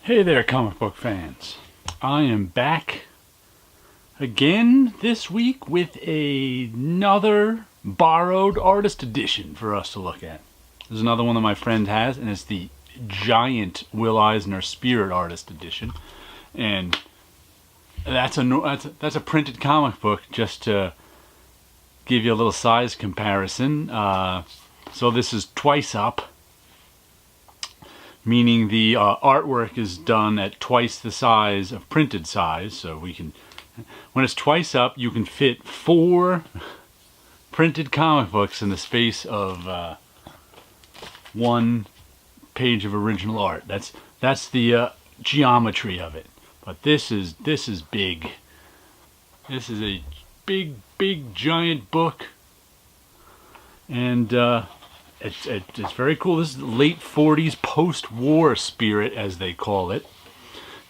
Hey there, comic book fans. I am back again this week with another borrowed artist edition for us to look at. There's another one that my friend has, and it's the giant Will Eisner Spirit Artist Edition. And that's a printed comic book, just to give you a little size comparison. So this is twice up, meaning the artwork is done at twice the size of printed size. So when it's twice up, you can fit 4 printed comic books in the space of 1 page of original art. That's the geometry of it. But this is big. This is a big giant book, and it's very cool. This is the late 40s post-war spirit, as they call it,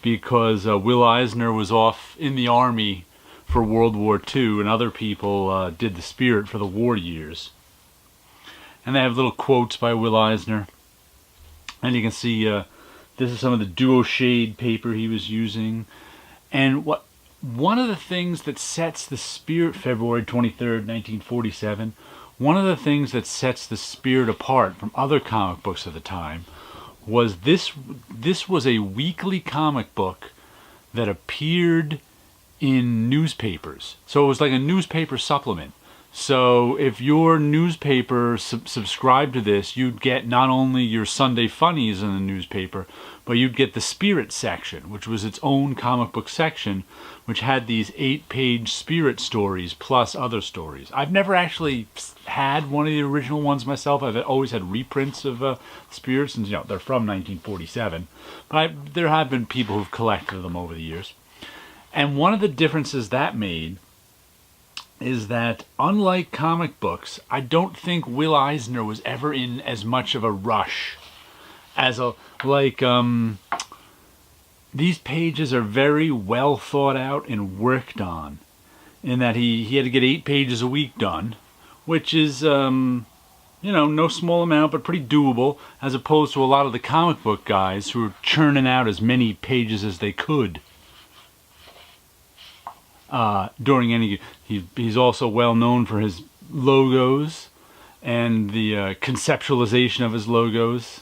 because Will Eisner was off in the army for World War II, and other people did the spirit for the war years. And they have little quotes by Will Eisner. And you can see this is some of the duo shade paper he was using. And one of the things that sets the spirit, February 23rd, 1947, one of the things that sets the spirit apart from other comic books of the time was this was a weekly comic book that appeared in newspapers. So it was like a newspaper supplement. So if your newspaper subscribed to this, you'd get not only your Sunday funnies in the newspaper, but you'd get the Spirit section, which was its own comic book section, which had these 8-page Spirit stories plus other stories. I've never actually had one of the original ones myself. I've always had reprints of Spirits, and they're from 1947. But there have been people who've collected them over the years. And one of the differences that made is that, unlike comic books, I don't think Will Eisner was ever in as much of a rush as these pages are very well thought out and worked on, in that he had to get 8 pages a week done, which is no small amount, but pretty doable, as opposed to a lot of the comic book guys who were churning out as many pages as they could during any. He's also well known for his logos and the conceptualization of his logos,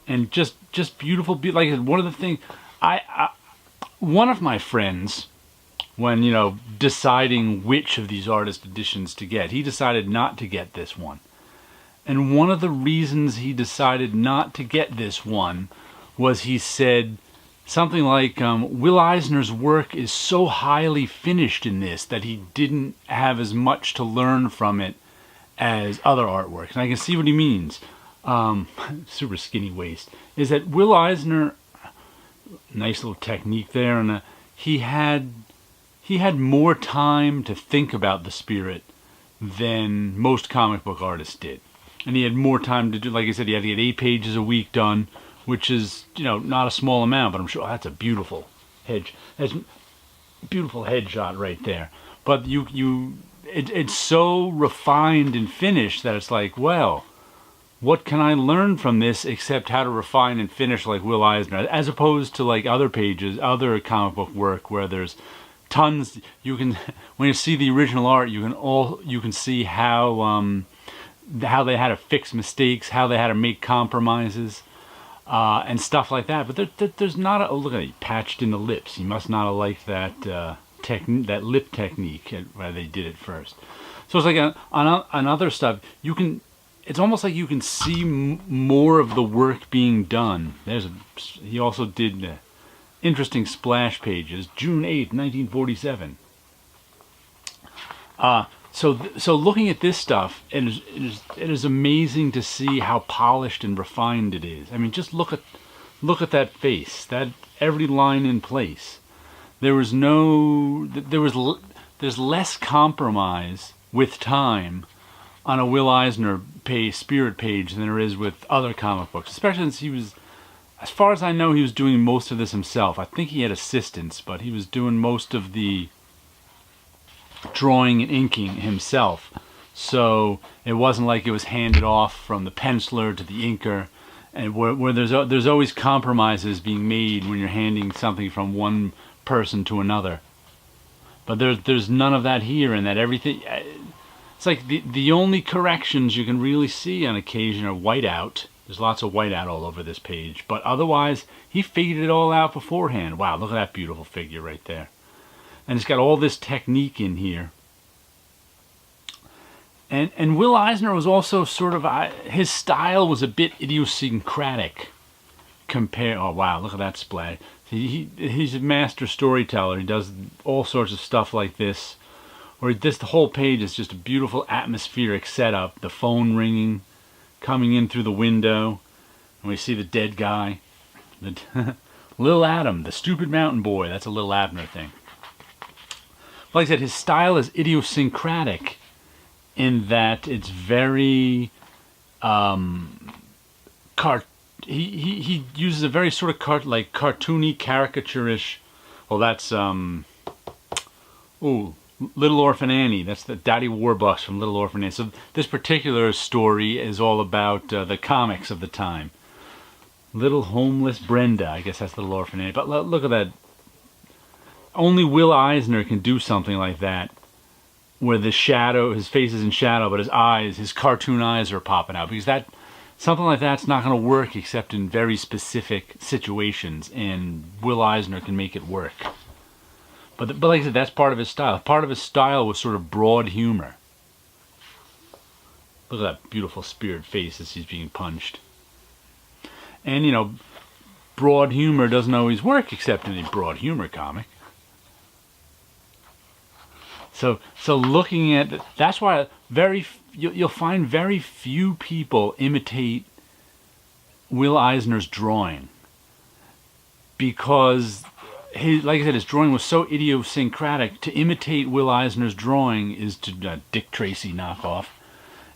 and just beautiful. Like, one of the things, one of my friends, when deciding which of these artist editions to get, he decided not to get this one. And one of the reasons he decided not to get this one was, he said something like, Will Eisner's work is so highly finished in this that he didn't have as much to learn from it as other artworks. And I can see what he means. Super skinny waist. Is that Will Eisner, nice little technique there, and he had more time to think about the spirit than most comic book artists did. And he had more time to do, like I said, he had to get 8 pages a week done, which is, not a small amount, but I'm sure that's a beautiful beautiful headshot right there. But it's so refined and finished that it's like, well, what can I learn from this except how to refine and finish like Will Eisner, as opposed to like other other comic book work where there's tons. When you see the original art, you can see how they had to fix mistakes, how they had to make compromises, and stuff like that. But there's not look at it, he patched in the lips. He must not have liked that that lip technique where they did it first. So it's like on other stuff, it's almost like you can see more of the work being done. He also did interesting splash pages, June 8th, 1947. So looking at this stuff, it is amazing to see how polished and refined it is. I mean, just look at that face, that every line in place. There's less compromise with time on a Will Eisner spirit page than there is with other comic books, especially since he was, as far as I know, he was doing most of this himself. I think he had assistants, but he was doing most of the drawing and inking himself. So it wasn't like it was handed off from the penciler to the inker, and where there's always compromises being made when you're handing something from one person to another. But there's none of that here, and that everything. It's like the only corrections you can really see on occasion are whiteout. There's lots of whiteout all over this page, but otherwise he figured it all out beforehand. Wow, look at that beautiful figure right there, and it's got all this technique in here. And Will Eisner was also sort of, his style was a bit idiosyncratic. Oh wow, look at that splash. He's a master storyteller. He does all sorts of stuff like this. Or the whole page is just a beautiful atmospheric setup. The phone ringing, coming in through the window, and we see the dead guy. Lil Adam, the stupid mountain boy. That's a Lil Abner thing. Like I said, his style is idiosyncratic in that it's very he uses a very sort of cartoony, caricaturish. Well, that's Little Orphan Annie. That's the Daddy Warbucks from Little Orphan Annie. So this particular story is all about the comics of the time. Little Homeless Brenda. I guess that's Little Orphan Annie. But look at that. Only Will Eisner can do something like that, where the shadow, his face is in shadow, but his eyes, his cartoon eyes are popping out. Because something like that's not going to work except in very specific situations, and Will Eisner can make it work. But like I said, that's part of his style. Part of his style was sort of broad humor. Look at that beautiful spirit face as he's being punched. And, broad humor doesn't always work except in a broad humor comic. So looking at that's why you'll find very few people imitate Will Eisner's drawing, because like I said, his drawing was so idiosyncratic. To imitate Will Eisner's drawing is to Dick Tracy knockoff,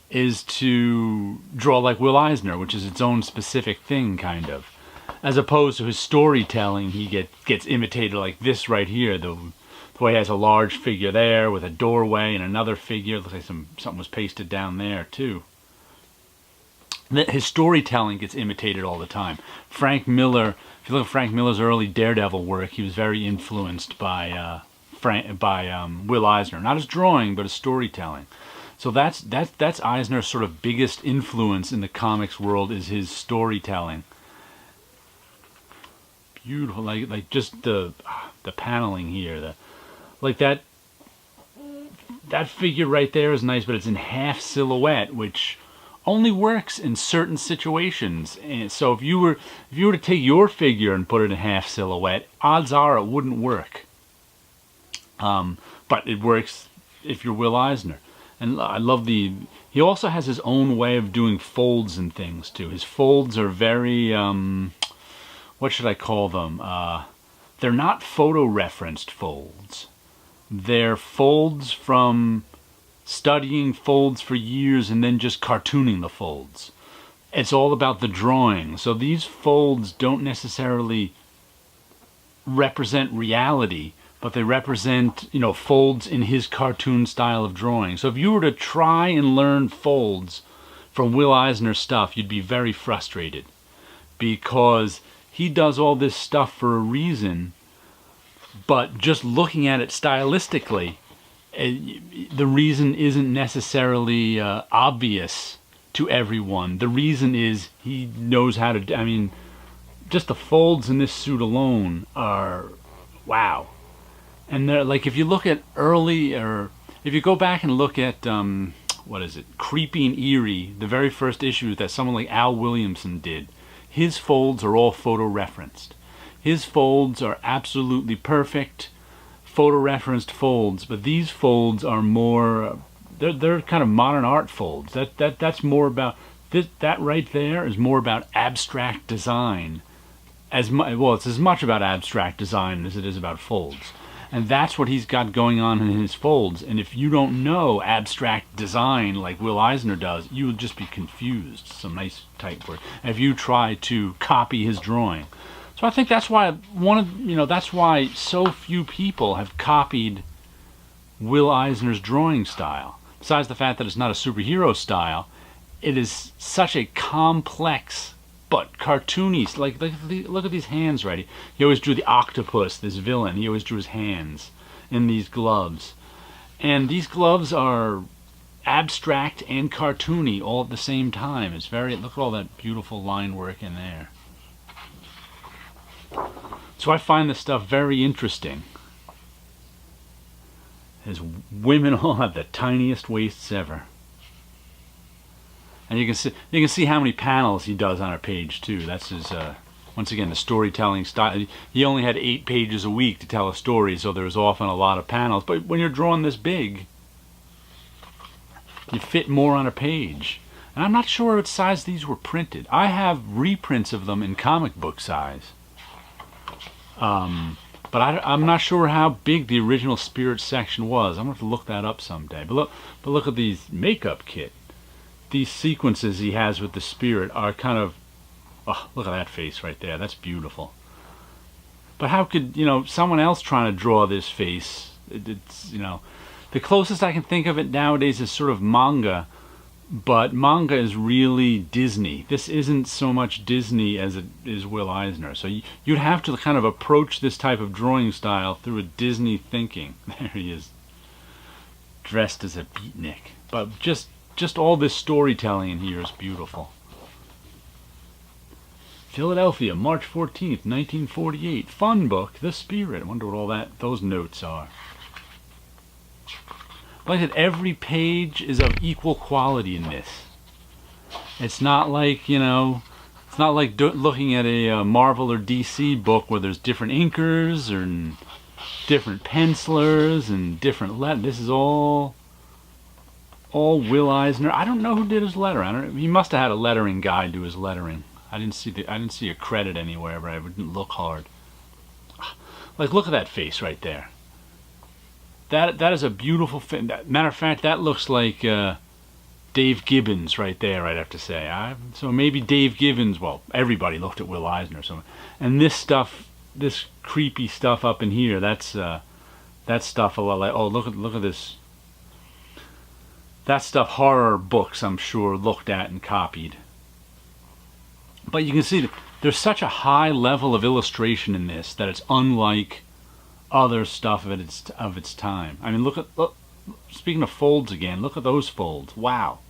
is to draw like Will Eisner, which is its own specific thing, kind of, as opposed to his storytelling. He gets imitated like this right here. The way he has a large figure there with a doorway and another figure. Looks like something was pasted down there too. His storytelling gets imitated all the time. Frank Miller, if you look at Frank Miller's early Daredevil work, he was very influenced by Will Eisner. Not his drawing, but his storytelling. So that's Eisner's sort of biggest influence in the comics world, is his storytelling. Beautiful, like just the paneling here, like that figure right there is nice, but it's in half silhouette, which only works in certain situations. And so if you were to take your figure and put it in half silhouette, odds are it wouldn't work. But it works if you're Will Eisner. And I love he also has his own way of doing folds and things too. His folds are very, what should I call them? They're not photo-referenced folds. They're folds from studying folds for years and then just cartooning the folds. It's all about the drawing. So these folds don't necessarily represent reality, but they represent, folds in his cartoon style of drawing. So if you were to try and learn folds from Will Eisner stuff, you'd be very frustrated, because he does all this stuff for a reason. But just looking at it stylistically, the reason isn't necessarily obvious to everyone. The reason is he knows how to. Just the folds in this suit alone are wow. And they're like, if you look at if you go back and look at Creepy and Eerie, the very first issue that someone like Al Williamson did, his folds are all photo-referenced. His folds are absolutely perfect, photo-referenced folds, but these folds are more, they're kind of modern art folds. That's more about, that right there is more about abstract design. It's as much about abstract design as it is about folds. And that's what he's got going on in his folds. And if you don't know abstract design like Will Eisner does, you will just be confused. Some nice type work. If you try to copy his drawing. So I think that's why that's why so few people have copied Will Eisner's drawing style. Besides the fact that it's not a superhero style, it is such a complex but cartoony. Look at these hands, right? He always drew the octopus, this villain. He always drew his hands in these gloves. And these gloves are abstract and cartoony all at the same time. It's very, look at all that beautiful line work in there. So I find this stuff very interesting. His women all have the tiniest waists ever. And you can see how many panels he does on a page too. That's his once again the storytelling style. He only had 8 pages a week to tell a story, so there was often a lot of panels. But when you're drawing this big, you fit more on a page. And I'm not sure what size these were printed. I have reprints of them in comic book size. But I'm not sure how big the original Spirit section was. I'm going to have to look that up someday. But look at these makeup kit. These sequences he has with the Spirit are kind of, oh, look at that face right there. That's beautiful. But how could, someone else trying to draw this face, it's, the closest I can think of it nowadays is sort of manga, but manga is really Disney. This isn't so much Disney as it is Will Eisner. So you'd have to kind of approach this type of drawing style through a Disney thinking. There he is, dressed as a beatnik. But just all this storytelling in here is beautiful. Philadelphia, March 14th, 1948. Fun book, The Spirit. I wonder what all those notes are. Like I said, every page is of equal quality in this. It's not like, it's not like looking at a Marvel or DC book where there's different inkers and different pencilers and different letters. This is all Will Eisner. I don't know who did his lettering. He must have had a lettering guy do his lettering. I didn't see a credit anywhere, but I didn't look hard. Like, look at that face right there. That is a beautiful face. Matter of fact, that looks like Dave Gibbons right there, I'd have to say. So maybe Dave Gibbons, well, everybody looked at Will Eisner. And this stuff, this creepy stuff up in here, that's stuff a lot like, oh, look at this. That stuff horror books, I'm sure, looked at and copied. But you can see that there's such a high level of illustration in this that it's unlike other stuff of its time. I mean, look, speaking of folds again, look at those folds. Wow.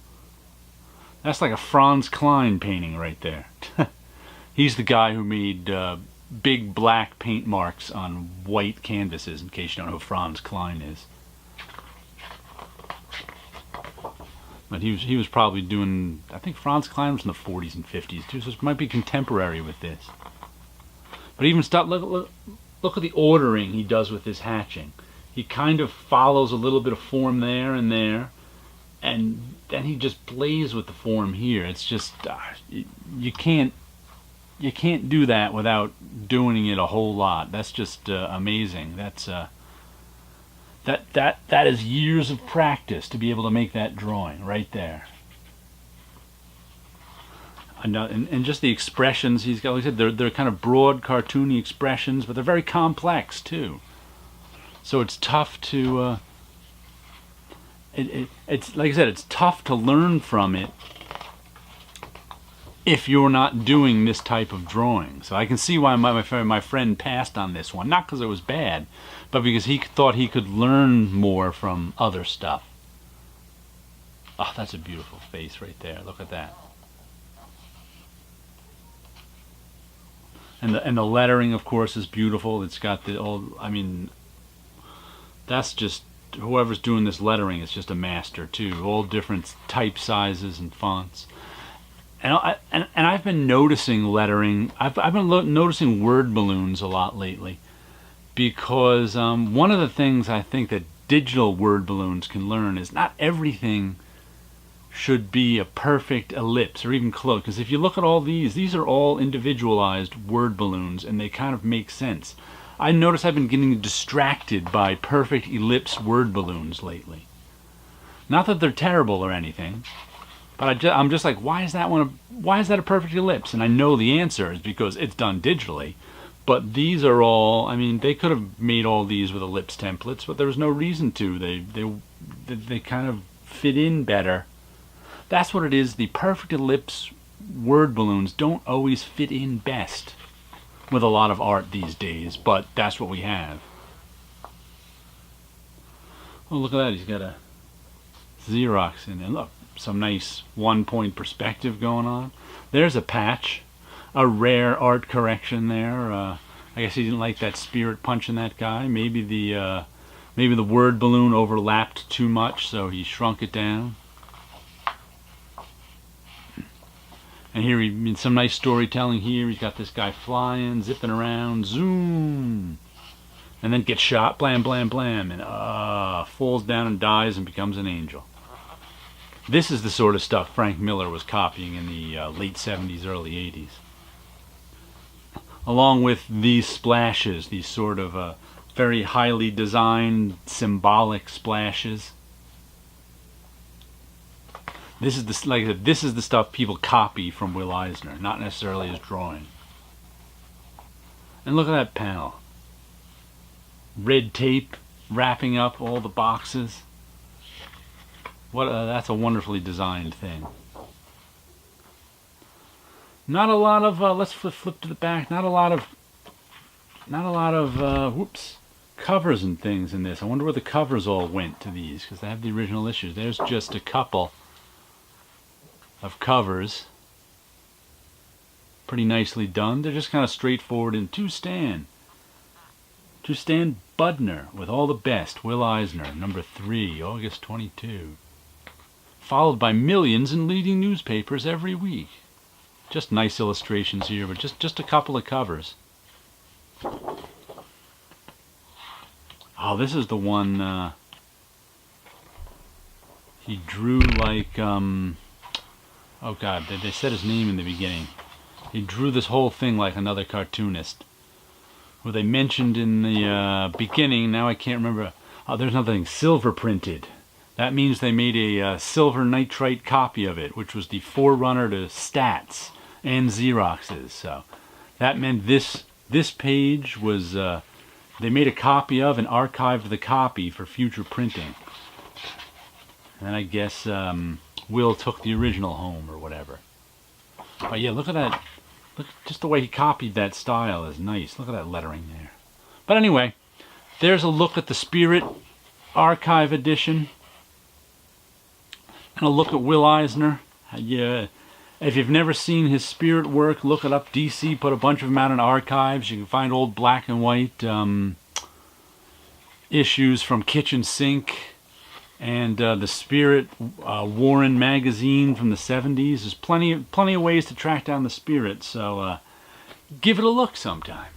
That's like a Franz Klein painting right there. He's the guy who made big black paint marks on white canvases, in case you don't know who Franz Klein is. But he was probably doing, I think Franz Klein was in the 40s and 50s too, so it might be contemporary with this. But even look at the ordering he does with this hatching. He kind of follows a little bit of form there, and then he just plays with the form here. It's just you can't do that without doing it a whole lot. That's just amazing. That's that is years of practice to be able to make that drawing right there. And just the expressions he's got, like I said, they're kind of broad, cartoony expressions, but they're very complex too. So it's tough to it's like I said, it's tough to learn from it if you're not doing this type of drawing. So I can see why my friend passed on this one, not because it was bad, but because he thought he could learn more from other stuff. Oh, that's a beautiful face right there. Look at that. And the lettering, of course, is beautiful. It's got the old, I mean, that's just, whoever's doing this lettering is just a master too. All different type sizes and fonts. And I've been noticing lettering. I've been noticing word balloons a lot lately, because one of the things I think that digital word balloons can learn is not everything should be a perfect ellipse or even close. Because if you look at all these are all individualized word balloons, and they kind of make sense. I notice I've been getting distracted by perfect ellipse word balloons lately. Not that they're terrible or anything, but I'm just like, why is that a perfect ellipse? And I know the answer is because it's done digitally. But these are all, I mean, they could have made all these with ellipse templates, but there was no reason to. They kind of fit in better. That's what it is. The perfect ellipse word balloons don't always fit in best with a lot of art these days, but that's what we have. Oh, look at that. He's got a Xerox in there. Look, some nice one-point perspective going on. There's a patch. A rare art correction there. I guess he didn't like that spirit punching that guy. Maybe the word balloon overlapped too much, so he shrunk it down. And here, some nice storytelling here. He's got this guy flying, zipping around, zoom, and then gets shot, blam, blam, blam, and falls down and dies and becomes an angel. This is the sort of stuff Frank Miller was copying in the late 70s, early 80s. Along with these splashes, these sort of very highly designed, symbolic splashes. This is the, like I said, this is the stuff people copy from Will Eisner, not necessarily his drawing. And look at that panel. Red tape wrapping up all the boxes. That's a wonderfully designed thing. Not a lot of let's flip to the back. Not a lot of whoops, covers and things in this. I wonder where the covers all went to these, because they have the original issues. There's just a couple of covers. Pretty nicely done. They're just kind of straightforward. And to Stan Budner with all the best. Will Eisner, number 3, August 22. Followed by millions in leading newspapers every week. Just nice illustrations here, but just a couple of covers. Oh, this is the one he drew like, oh God, they said his name in the beginning. He drew this whole thing like another cartoonist. Who they mentioned in the beginning, now I can't remember. Oh, there's nothing, silver printed. That means they made a silver nitrite copy of it, which was the forerunner to Stats and Xeroxes. So that meant this page was, they made a copy of and archived the copy for future printing. And I guess Will took the original home or whatever. But yeah, look at that. Look, just the way he copied that style is nice. Look at that lettering there. But anyway, there's a look at the Spirit Archive edition. And a look at Will Eisner. Yeah, if you've never seen his Spirit work, look it up. DC put a bunch of them out in archives. You can find old black and white issues from Kitchen Sink and the Spirit Warren magazine from the 70s. There's plenty of ways to track down the Spirit, so give it a look sometime.